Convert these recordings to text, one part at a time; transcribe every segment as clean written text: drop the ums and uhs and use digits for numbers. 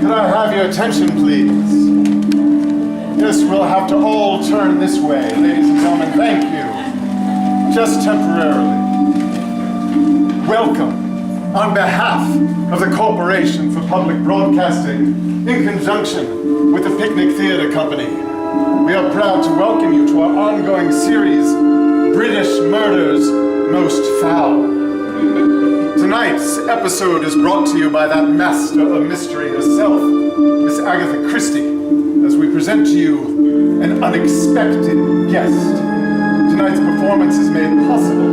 Could I have your attention, please? Yes, we'll have to all turn this way. Ladies and gentlemen, thank you. Just temporarily. Welcome. On behalf of the Corporation for Public Broadcasting, in conjunction with the Picnic Theatre Company, we are proud to welcome you to our ongoing series, British Murders Most Foul. Tonight's episode is brought to you by that master of mystery herself, Miss Agatha Christie, as we present to you an unexpected guest. Tonight's performance is made possible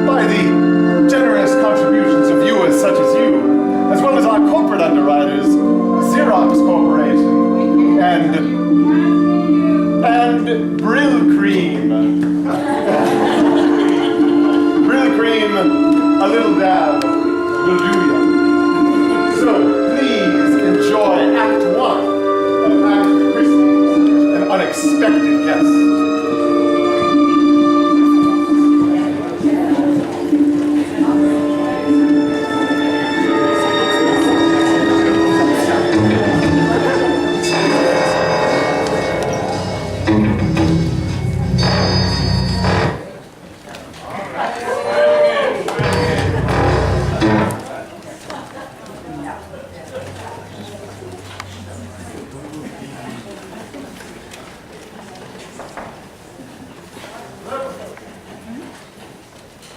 by the generous contributions of viewers such as you, as well as our corporate underwriters, Xerox Corporation, and Brill Cream. Brill Cream, a little dab will do you. So please enjoy Act 1 of Agatha Christie's An Unexpected Guest.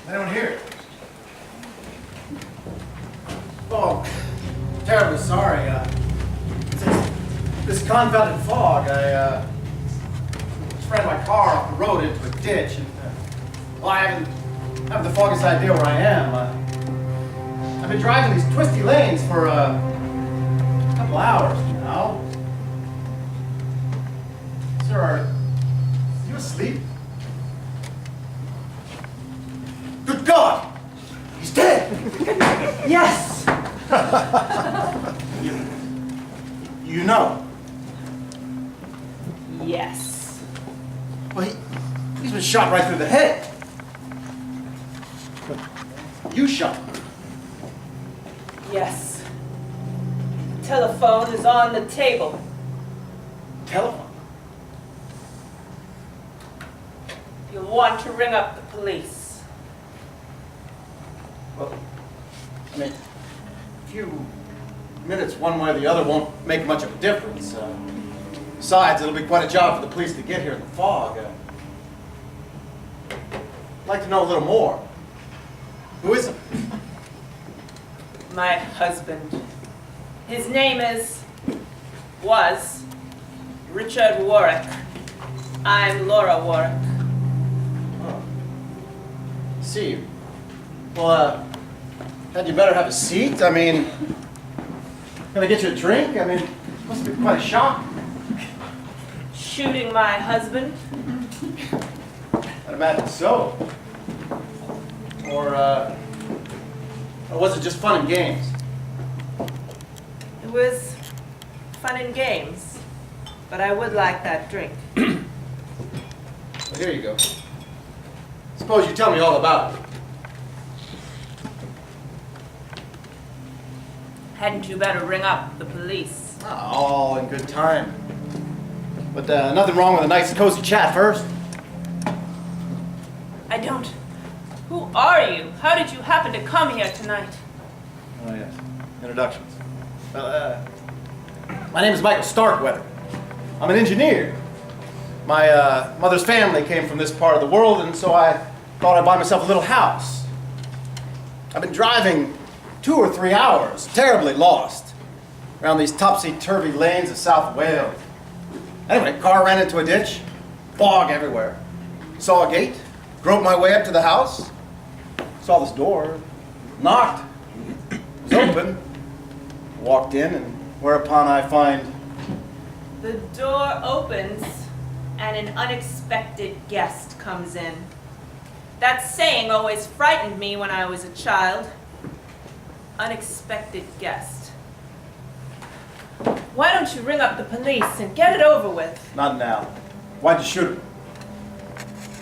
Anyone here? Oh, terribly sorry. This confounded fog, I just ran my car off the road into a ditch, and well, I haven't the foggiest idea where I am. I've been driving these twisty lanes for a couple hours now. Sir, are you asleep? Good God! He's dead! Yes! You know? Yes. Well, he's been shot right through the head. You shot him. Yes. Telephone is on the table. Telephone? You'll want to ring up the police. Well, I mean, a few minutes one way or the other won't make much of a difference. Besides, it'll be quite a job for the police to get here in the fog. I'd like to know a little more. Who is it? My husband. His name was Richard Warwick. I'm Laura Warwick. Oh. See. Well, had you better have a seat? I mean, can I get you a drink? I mean, it must be quite a shock. Shooting my husband? I'd imagine so. Or was it just fun and games? It was fun and games, but I would like that drink. Well, here you go. Suppose you tell me all about it. Hadn't you better ring up the police? All in good time. But nothing wrong with a nice cozy chat first. I don't. Who are you? How did you happen to come here tonight? Oh, yes. Introductions. My name is Michael Starkweather. I'm an engineer. My mother's family came from this part of the world, and so I thought I'd buy myself a little house. I've been driving 2 or 3 hours, terribly lost, around these topsy-turvy lanes of South Wales. Anyway, car ran into a ditch, fog everywhere. Saw a gate, drove my way up to the house, saw this door, knocked, it was open, walked in, and whereupon I find... The door opens and an unexpected guest comes in. That saying always frightened me when I was a child. Unexpected guest. Why don't you ring up the police and get it over with? Not now. Why'd you shoot him?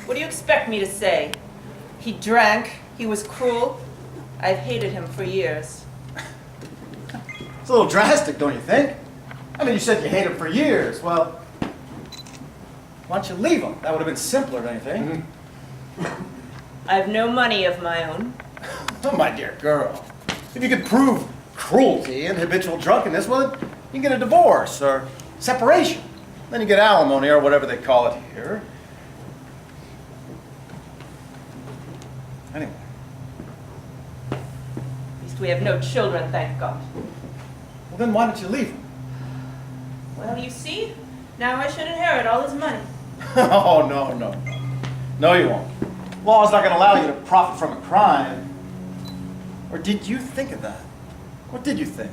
What do you expect me to say? He drank, he was cruel. I've hated him for years. a little drastic, don't you think? I mean, you said you hate him for years. Well, why don't you leave him? That would have been simpler, don't you think? I've no money of my own. Oh, my dear girl. If you could prove cruelty and habitual drunkenness, well, you can get a divorce or separation. Then you get alimony or whatever they call it here. Anyway. At least we have no children, thank God. Well, then why don't you leave him? Well, you see, now I should inherit all his money. Oh, no, no, no. No, you won't. Law's not going to allow you to profit from a crime. Or did you think of that? What did you think?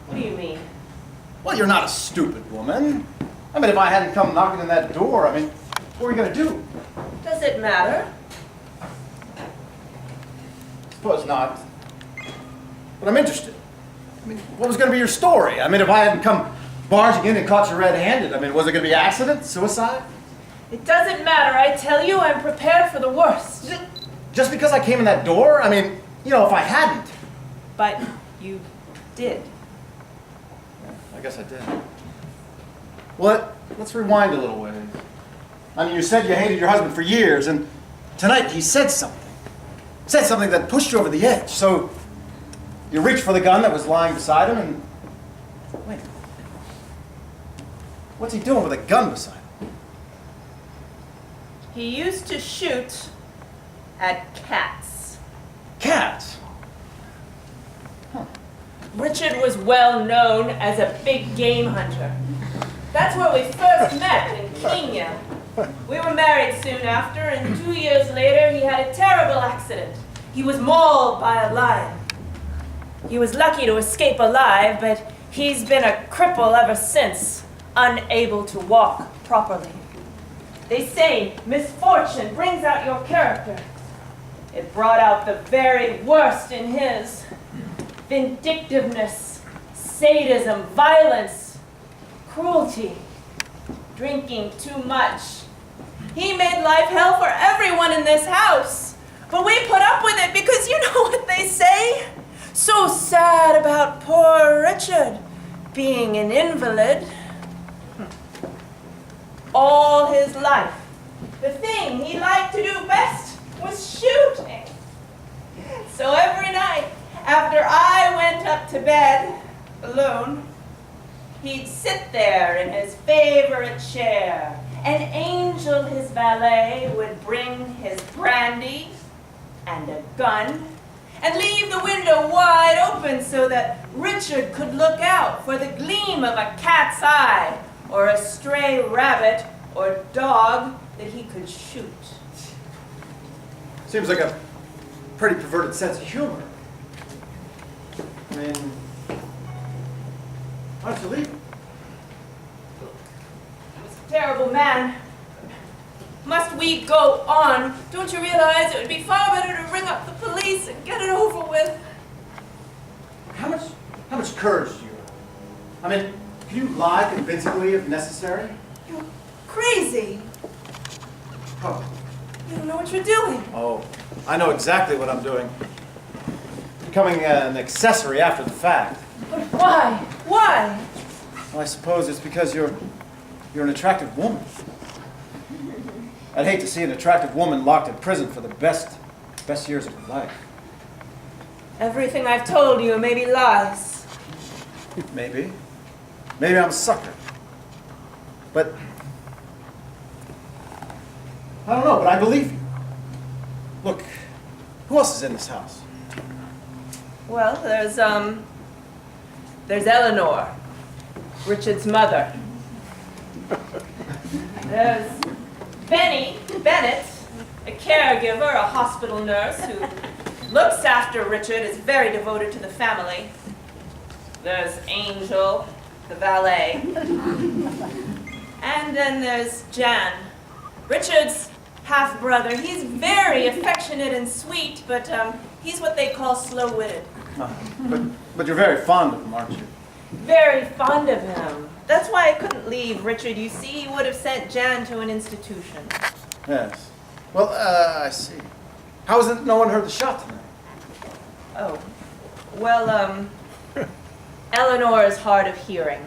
What do you mean? Well, you're not a stupid woman. I mean, if I hadn't come knocking on that door, I mean, what were you going to do? Does it matter? Suppose not. But I'm interested. I mean, what was going to be your story? I mean, if I hadn't come barging in and caught you red-handed, I mean, was it going to be accident, suicide? It doesn't matter, I tell you, I'm prepared for the worst. Just because I came in that door? I mean, you know, if I hadn't. But you did. Yeah, I guess I did. Well, let's rewind a little ways. I mean, you said you hated your husband for years, and tonight he said something. Said something that pushed you over the edge. So you reached for the gun that was lying beside him, and wait. What's he doing with a gun beside him? He used to shoot at cats. Cats? Richard was well known as a big game hunter. That's where we first met, in Kenya. We were married soon after, and 2 years later he had a terrible accident. He was mauled by a lion. He was lucky to escape alive, but he's been a cripple ever since, unable to walk properly. They say misfortune brings out your character. It brought out the very worst in his. Vindictiveness, sadism, violence, cruelty, drinking too much. He made life hell for everyone in this house. But we put up with it because you know what they say? So sad about poor Richard being an invalid. All his life, the thing he liked to do best was shooting. So every night, after I went up to bed alone, he'd sit there in his favorite chair, and Angel, his valet, would bring his brandy and a gun and leave the window wide open so that Richard could look out for the gleam of a cat's eye or a stray rabbit or dog that he could shoot. Seems like a pretty perverted sense of humor. I mean, why don't you leave him? He was a terrible man. Must we go on? Don't you realize it would be far better to ring up the police and get it over with? How much courage do you have? I mean, can you lie convincingly if necessary? You're crazy. Oh. You don't know what you're doing. Oh, I know exactly what I'm doing. Becoming an accessory after the fact. But why? Why? Well, I suppose it's because you're an attractive woman. I'd hate to see an attractive woman locked in prison for the best years of her life. Everything I've told you may be lies. Maybe. Maybe I'm a sucker. But I don't know, but I believe you. Look, who else is in this house? Well, there's Eleanor, Richard's mother. There's Bennett, a caregiver, a hospital nurse who looks after Richard, is very devoted to the family. There's Angel, the valet. And then there's Jan, Richard's half-brother. He's very affectionate and sweet, but he's what they call slow-witted. But you're very fond of him, aren't you? Very fond of him. That's why I couldn't leave Richard. You see, he would have sent Jan to an institution. Yes. Well, I see. How is it no one heard the shot tonight? Oh. Well, Eleanor is hard of hearing.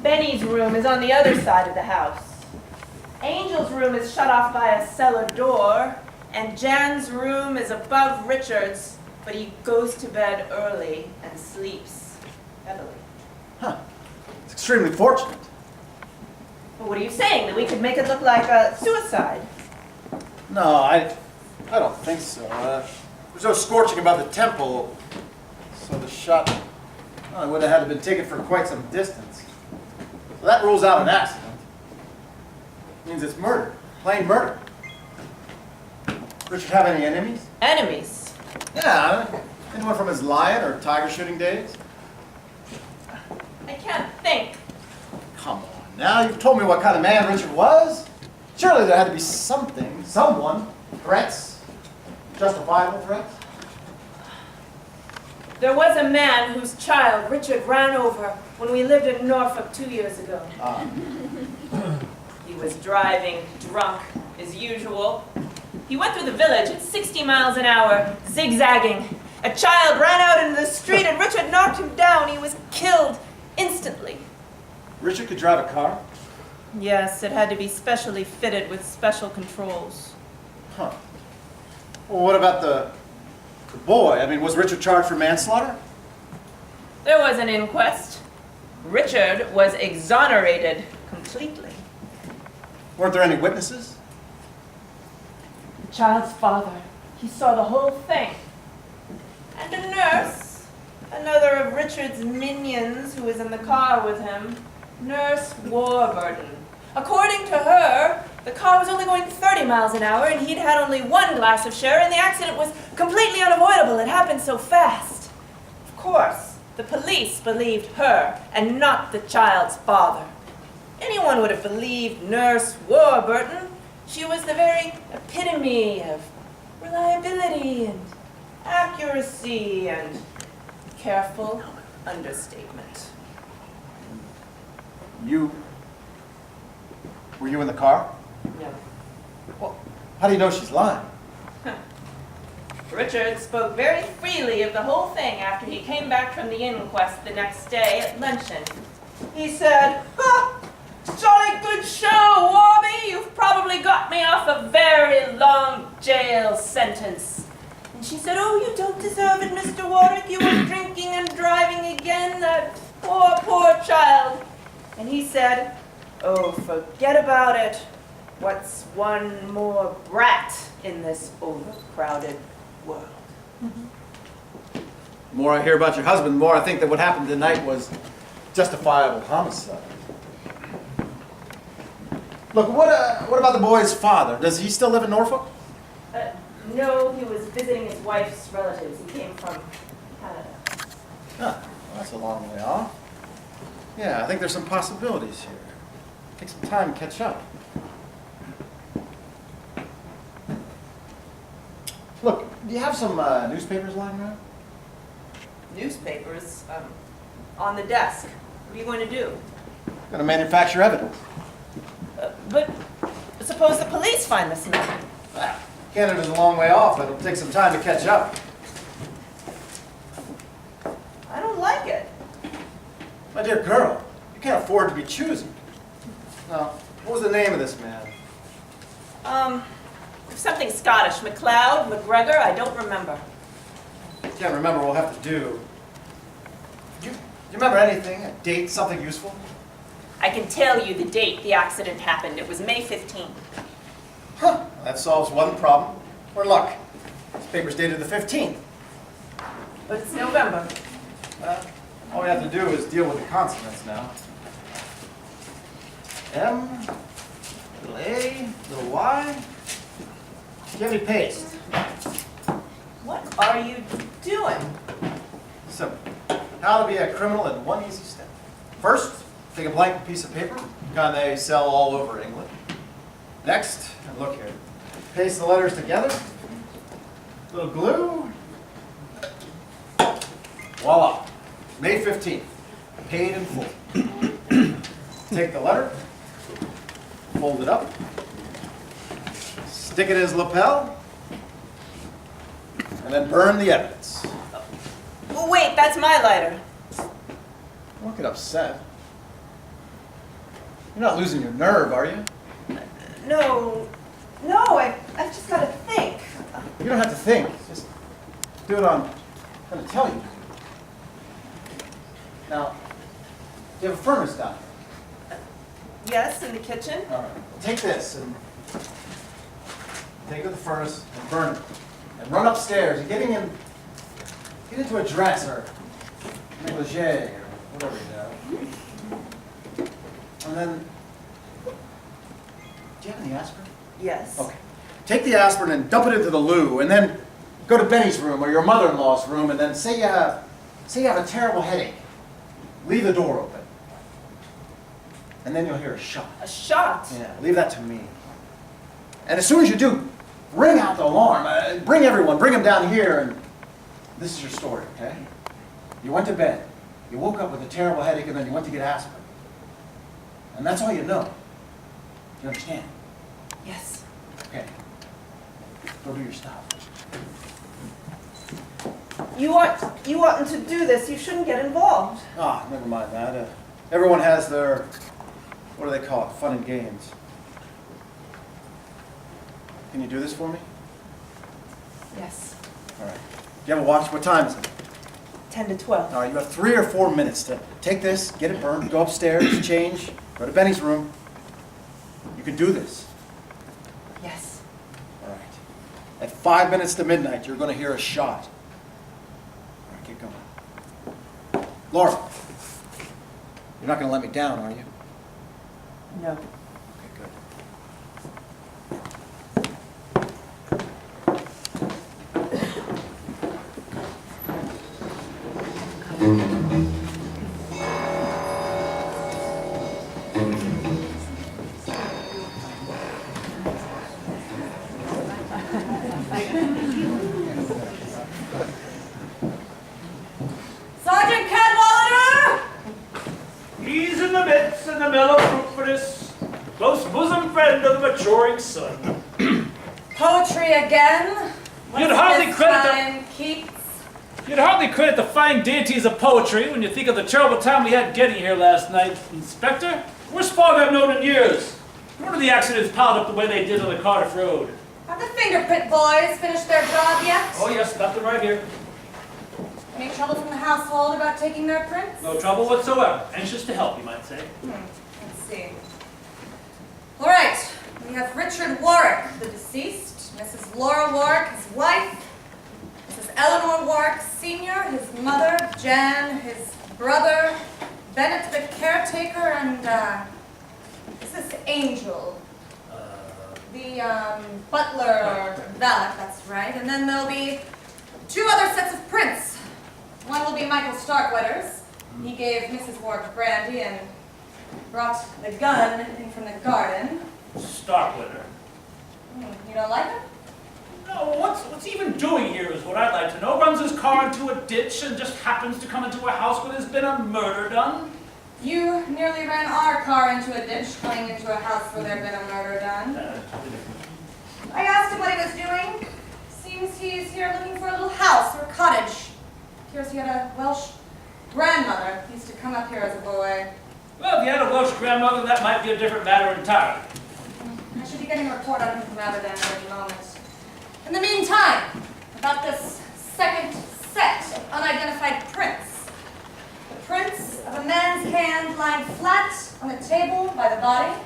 Benny's room is on the other side of the house. Angel's room is shut off by a cellar door, and Jan's room is above Richard's, but he goes to bed early and sleeps heavily. Huh. It's extremely fortunate. But what are you saying? That we could make it look like a suicide? No, I don't think so. There's no scorching above the temple, so the shot would have had to been taken from quite some distance. So that rules out an accident. Means it's murder, plain murder. Richard have any enemies? Enemies? Yeah, anyone from his lion or tiger shooting days? I can't think. Come on now, you've told me what kind of man Richard was. Surely there had to be something, someone, threats, justifiable threats. There was a man whose child Richard ran over when we lived in Norfolk 2 years ago. He was driving drunk, as usual. He went through the village at 60 miles an hour, zigzagging. A child ran out into the street and Richard knocked him down. He was killed instantly. Richard could drive a car? Yes, it had to be specially fitted with special controls. Huh. Well, what about the boy? I mean, was Richard charged for manslaughter? There was an inquest. Richard was exonerated completely. Weren't there any witnesses? The child's father, he saw the whole thing. And a nurse, another of Richard's minions who was in the car with him, Nurse Warburton. According to her, the car was only going 30 miles an hour and he'd had only one glass of sherry and the accident was completely unavoidable. It happened so fast. Of course, the police believed her and not the child's father. Anyone would have believed Nurse Warburton. She was the very epitome of reliability and accuracy and careful understatement. Were you in the car? No. Well, how do you know she's lying? Richard spoke very freely of the whole thing after he came back from the inquest the next day at luncheon. He said, "Jolly good show, Warby. You've probably got me off a very long jail sentence." And she said, "Oh, you don't deserve it, Mr. Warwick. You were drinking and driving again, that poor, poor child." And he said, "Oh, forget about it. What's one more brat in this overcrowded world?" The more I hear about your husband, the more I think that what happened tonight was justifiable homicide. Look, what about the boy's father? Does he still live in Norfolk? No, he was visiting his wife's relatives. He came from Canada. Well, that's a long way off. Yeah, I think there's some possibilities here. Take some time to catch up. Look, do you have some newspapers lying around? Newspapers, on the desk. What are you going to do? Gonna manufacture evidence. But suppose the police find this man. Well, Canada's a long way off, but it'll take some time to catch up. I don't like it. My dear girl, you can't afford to be choosy. Now, what was the name of this man? Something Scottish. MacLeod, McGregor, I don't remember. Can't remember, we'll have to do. Do you remember anything? A date, something useful? I can tell you the date the accident happened. It was May 15th. Huh, that solves one problem. We're in luck. This paper's dated the 15th. But it's November. All we have to do is deal with the consonants now. M, little A, little Y. Do you have any paste? What are you doing? Simple. How to be a criminal in one easy step. First, take a blank piece of paper, kind they sell all over England. Next, and look here, paste the letters together, little glue. Voila, May 15th, paid in full. Take the letter, fold it up, stick it in his lapel, and then burn the evidence. Oh, wait, that's my lighter. Don't get upset. You're not losing your nerve, are you? No, I've just got to think. You don't have to think. Just do what I'm going to tell you. Now, you have a furnace down here. Yes, in the kitchen. All right. Take this and take it to the furnace and burn it. And run upstairs. You're get into a dress or negligee or whatever you have. And then, do you have any aspirin? Yes. Okay. Take the aspirin and dump it into the loo, and then go to Benny's room or your mother-in-law's room, and then say you have a terrible headache. Leave the door open. And then you'll hear a shot. A shot? Yeah, leave that to me. And as soon as you do, ring out the alarm. Bring everyone, bring them down here, and this is your story, okay? You went to bed. You woke up with a terrible headache, and then you went to get aspirin. And that's all you know. You understand? Yes. Okay. Go do your stuff. You oughtn't to do this. You shouldn't get involved. Ah, never mind that. Everyone has their, what do they call it, fun and games. Can you do this for me? Yes. All right. You have a watch? What time is it? 10 to 12. All right, you have 3 or 4 minutes to take this, get it burned, go upstairs, change, go to Benny's room. You can do this. Yes. All right. At 5 minutes to midnight, you're going to hear a shot. All right, get going. Laura, you're not going to let me down, are you? No. Okay, good. Sergeant Cadwallader! He's in the midst and the mellow fruitfulness, close bosom friend of the maturing sun. Poetry again? You'd hardly credit You'd hardly credit the fine deities of poetry when you think of the terrible time we had getting here last night, Inspector. Worst fog I've known in years. None of the accidents piled up the way they did on the Cardiff Road. Have the fingerprint boys finished their job yet? Oh yes, got them right here. Any trouble from the household about taking their prints? No trouble whatsoever. Anxious to help, you might say. Let's see. All right, we have Richard Warwick, the deceased, Mrs. Laura Warwick, his wife, Mrs. Eleanor Warwick Sr., his mother, Jan, his brother, Bennett the caretaker, and is this Angel? The butler or valet, that's right. And then there'll be 2 other sets of prints. One will be Michael Starkweather's. He gave Mrs. Warwick brandy and brought the gun in from the garden. Starkweather. You don't like him? No, what's he even doing here is what I'd like to know. Runs his car into a ditch and just happens to come into a house where there's been a murder done. You nearly ran our car into a ditch going into a house where there'd been a murder done. I asked him what he was doing. Seems he's here looking for a little house or cottage. Hears he had a Welsh grandmother. He used to come up here as a boy. Well, if you had a Welsh grandmother, that might be a different matter entirely. I should be getting a report on him from Aberdeen every moment. In the meantime, about this second set of unidentified prints. The prints of a man's hand lying flat on the table by the body,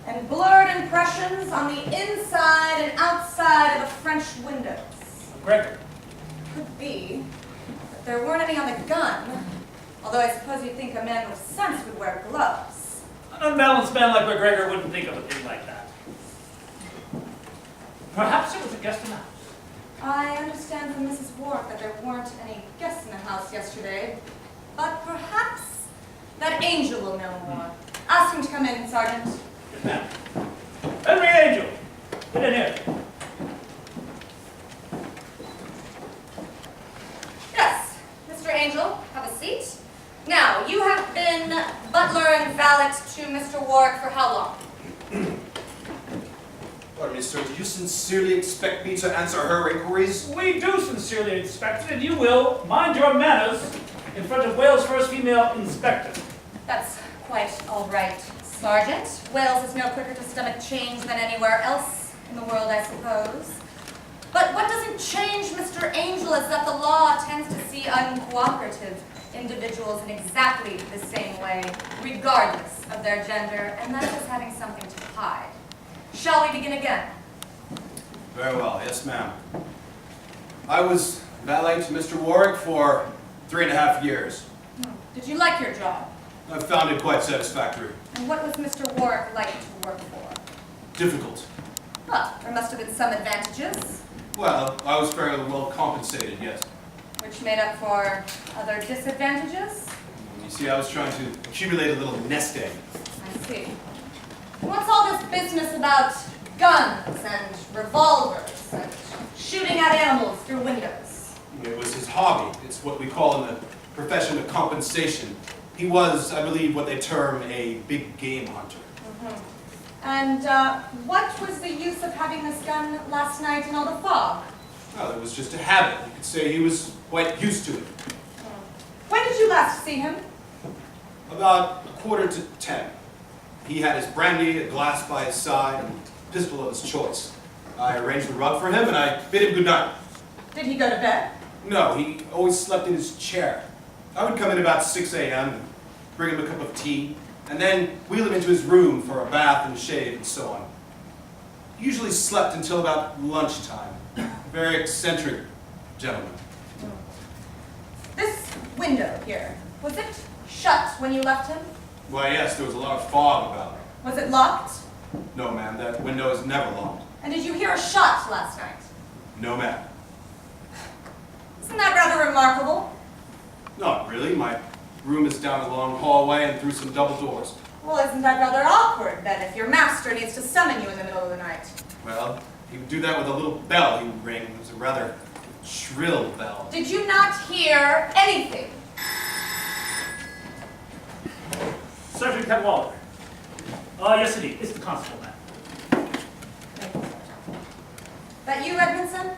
and blurred impressions on the inside and outside of the French windows. Gregor. Could be that there weren't any on the gun, although I suppose you'd think a man with sense would wear gloves. An unbalanced man like McGregor wouldn't think of a thing like that. Perhaps it was a guest in the house. I understand from Mrs. Warwick that there weren't any guests in the house yesterday, but perhaps that Angel will know more. Ask him to come in, Sergeant. Yes, ma'am. Henry Angel, get in here. Yes, Mr. Angel, have a seat. Now, you have been butler and valet to Mr. Warwick for how long? Pardon me, sir, do you sincerely expect me to answer her inquiries? We do sincerely expect it, and you will mind your manners. in front of Wales' first female inspector. That's quite all right, Sergeant. Wales is no quicker to stomach change than anywhere else in the world, I suppose. But what doesn't change Mr. Angel is that the law tends to see uncooperative individuals in exactly the same way, regardless of their gender, and that is having something to hide. Shall we begin again? Very well, yes ma'am. I was valet to Mr. Warwick for 3.5 years. Did you like your job? I found it quite satisfactory. And what was Mr. Warwick like to work for? Difficult. Well, there must have been some advantages, Well, I was fairly well compensated, yes. which made up for other disadvantages. You see, I was trying to accumulate a little nest egg. I see. What's all this business about guns and revolvers and shooting at animals through windows? It was his hobby. It's what we call in the profession of compensation. He was, I believe, what they term a big game hunter. And what was the use of having this gun last night in all the fog? Well, it was just a habit. You could say he was quite used to it. When did you last see him? About 9:45. He had his brandy, a glass by his side, and a pistol of his choice. I arranged the rug for him, and I bid him good night. Did he go to bed? No, he always slept in his chair. I would come in about 6 a.m. and bring him a cup of tea, and then wheel him into his room for a bath and shave and so on. He usually slept until about lunchtime. Very eccentric gentleman. This window here, was it shut when you left him? Why, yes, there was a lot of fog about it. Was it locked? No, ma'am, that window is never locked. And did you hear a shot last night? No, ma'am. Isn't that rather remarkable? Not really. My room is down a long hallway and through some double doors. Well, isn't that rather awkward, then, if your master needs to summon you in the middle of the night? Well, he would do that with a little bell he would ring. It was a rather shrill bell. Did you not hear anything? Sergeant Cadwallader. Yes, indeed. It's the constable, ma'am. Thank you, Sergeant. That you, Edmondson?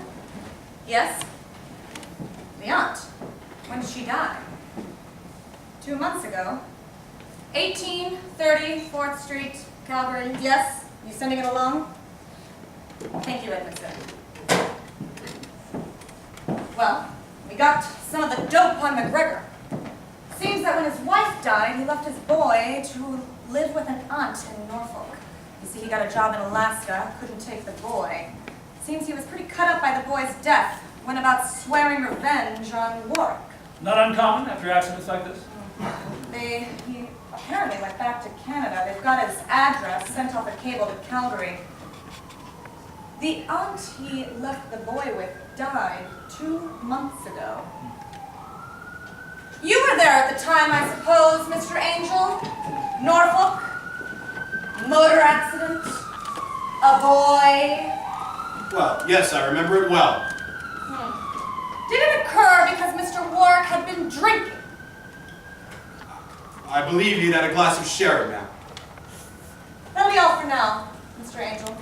Yes? The aunt. When did she die? 2 months ago. 1830 4th Street, Calgary. Yes? You sending it along? Thank you, Edmondson. Well, we got some of the dope on McGregor. Seems that when his wife died, he left his boy to live with an aunt in Norfolk. You see, he got a job in Alaska, couldn't take the boy. Seems he was pretty cut up by the boy's death, went about swearing revenge on Warwick. Not uncommon after accidents like this. He apparently went back to Canada. They've got his address, sent off a cable to Calgary. The aunt he left the boy with died 2 months ago. You were there at the time, I suppose, Mr. Angel? Norfolk? Motor accident? A boy? Well, yes, I remember it well. Did it occur because Mr. Warwick had been drinking? I believe he'd had a glass of sherry, ma'am. That'll be all for now, Mr. Angel.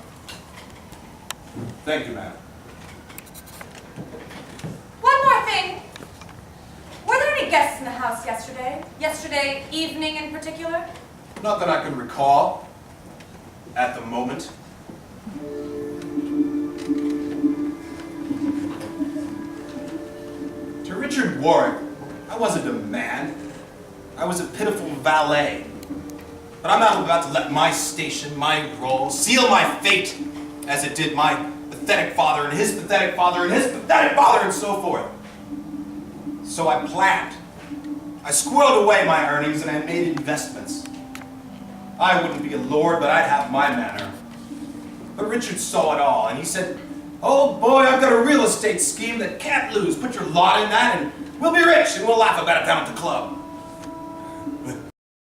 Thank you, ma'am. One more thing. Were there any guests in the house yesterday? Yesterday evening in particular? Not that I can recall at the moment. To Richard Warwick, I wasn't a man. I was a pitiful valet. But I'm not about to let my station, my role, seal my fate as it did my pathetic father and his pathetic father and his pathetic father and so forth. So I planned. I squirreled away my earnings and I made investments. I wouldn't be a lord, but I'd have my manner. But Richard saw it all and he said, "Oh boy, I've got a real estate scheme that can't lose. Put your lot in that and we'll be rich and we'll laugh about it down at the club."